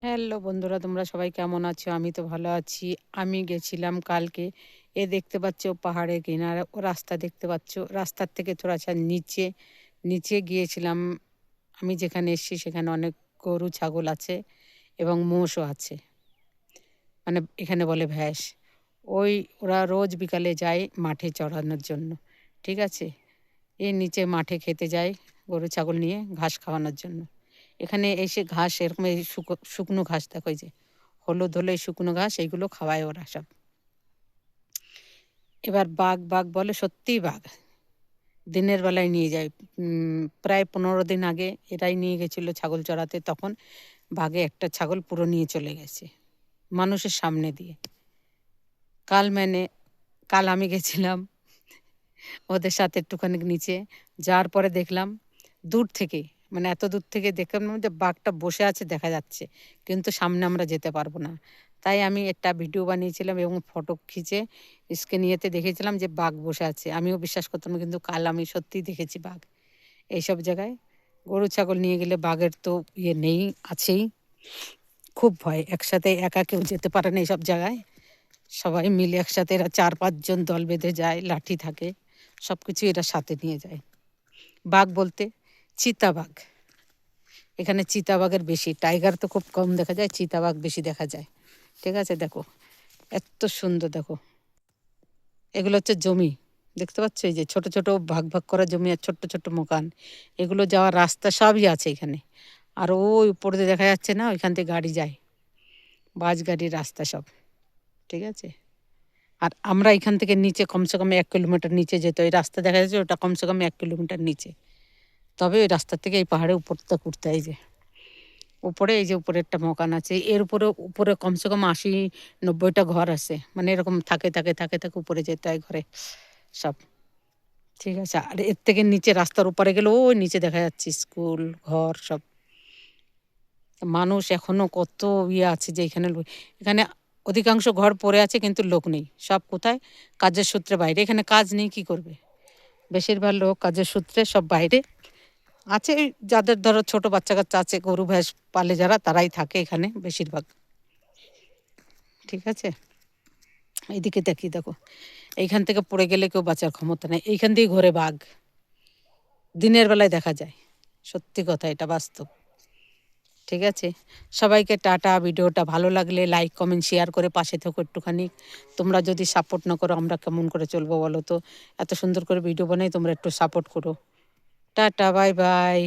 Hello বন্ধুরা, তোমরা সবাই কেমন আছো? আমি তো ভালো আছি। আমি গেছিলাম কালকে। দেখতে পাচ্ছ পাহাড়ে কিনারে ও রাস্তা দেখতে পাচ্ছ। রাস্তার থেকে থোড়াসা নিচে গিয়েছিলাম। আমি যেখানে এসেছি সেখানে অনেক গরু ছাগল আছে এবং মোষও আছে। মানে এখানে বলে ভ্যাস। ওরা রোজ বিকালে যায় মাঠে চড়ানোর জন্য। ঠিক আছে? নিচে মাঠে খেতে যায় গরু ছাগল নিয়ে ঘাস খাওয়ানোর জন্য। এখানে এসে ঘাস এরকম এই শুকনো ঘাস দেখো, এই যে হলুদ হলে এই শুকনো ঘাস, এইগুলো খাওয়ায় ওরা সব। এবার বাঘ বাঘ বলে, সত্যিই বাঘ দিনের বেলায় নিয়ে যায়। প্রায় 15 দিন আগে এরাই নিয়ে গেছিলো ছাগল চড়াতে, তখন বাঘে একটা ছাগল পুরো নিয়ে চলে গেছে মানুষের সামনে দিয়ে। কাল আমি গেছিলাম ওদের সাথে একটুখানি নিচে যাওয়ার পরে দেখলাম দূর থেকে, মানে এত দূর থেকে দেখলাম যে বাঘটা বসে আছে দেখা যাচ্ছে, কিন্তু সামনে আমরা যেতে পারবো না। তাই আমি একটা ভিডিও বানিয়েছিলাম এবং ফটো খিচে স্ক্রিনেতে দেখেছিলাম যে বাঘ বসে আছে। আমিও বিশ্বাস করতাম না, কিন্তু কাল আমি সত্যিই দেখেছি বাঘ এইসব জায়গায়। গরু ছাগল নিয়ে গেলে বাঘের তো নেই, আছেই। খুব ভয়, একসাথে একা কেউ যেতে পারে না এইসব জায়গায়। সবাই মিলে একসাথে এরা 4-5 জন দল বেঁধে যায়, লাঠি থাকে, সব কিছু এরা সাথে নিয়ে যায়। বাঘ বলতে চিতাবাঘ। এখানে চিতাবাঘের বেশি, টাইগার তো খুব কম দেখা যায়, চিতাবাঘ বেশি দেখা যায়। ঠিক আছে, দেখো এত সুন্দর। দেখো এগুলো হচ্ছে জমি, দেখতে পাচ্ছ? এই যে ছোট ছোট ভাগ ভাগ করা জমি আর ছোট্ট ছোট্ট মকান, এগুলো যাওয়ার রাস্তা সবই আছে এখানে। আর ওই উপরে দিয়ে দেখা যাচ্ছে না, ওইখান থেকে গাড়ি যায়, বাস গাড়ির রাস্তা সব। ঠিক আছে, আর আমরা এখান থেকে নিচে কমসে কম 1 কিলোমিটার নিচে যেতে, ওই রাস্তা দেখা যাচ্ছে ওটা কমসে কম 1 কিলোমিটার নিচে। তবে ওই রাস্তা থেকে এই পাহাড়ে উপরটা উঠতে, এই যে উপরে, এই যে উপরে একটা মকান আছে, এর উপরে কমসে কম 80-90টা ঘর আছে। মানে এরকম থাকে থাকে থাকে থাকে উপরে যেতে হয় ঘরে সব। ঠিক আছে, আর এর থেকে নিচে রাস্তার উপরে গেলে ওই নিচে দেখা যাচ্ছে স্কুল ঘর সব। মানুষ এখনো কত আছে যে এখানে অধিকাংশ ঘর পড়ে আছে কিন্তু লোক নেই। সব কোথায়? কাজের সূত্রে বাইরে। এখানে কাজ নেই, কি করবে? বেশিরভাগ লোক কাজের সূত্রে সব বাইরে আছে। যাদের ধরো ছোট বাচ্চা কাচ্চা আছে, গরু ভ্যাস পালে যারা, তারাই থাকে এখানে বেশিরভাগ। ঠিক আছে, এইদিকে দেখো, এইখান থেকে পড়ে গেলে কেউ বাঁচার ক্ষমতা নেই। এইখান দিয়ে ঘোরে বাঘ, দিনের বেলায় দেখা যায়। সত্যি কথা, এটা বাস্তব। ঠিক আছে, সবাইকে টাটা। ভিডিওটা ভালো লাগলে লাইক কমেন্ট শেয়ার করে পাশে থেকো একটুখানি। তোমরা যদি সাপোর্ট না করো আমরা কেমন করে চলবো বলো তো? এত সুন্দর করে ভিডিও বানাই, তোমরা একটু সাপোর্ট করো। Tata, bye bye.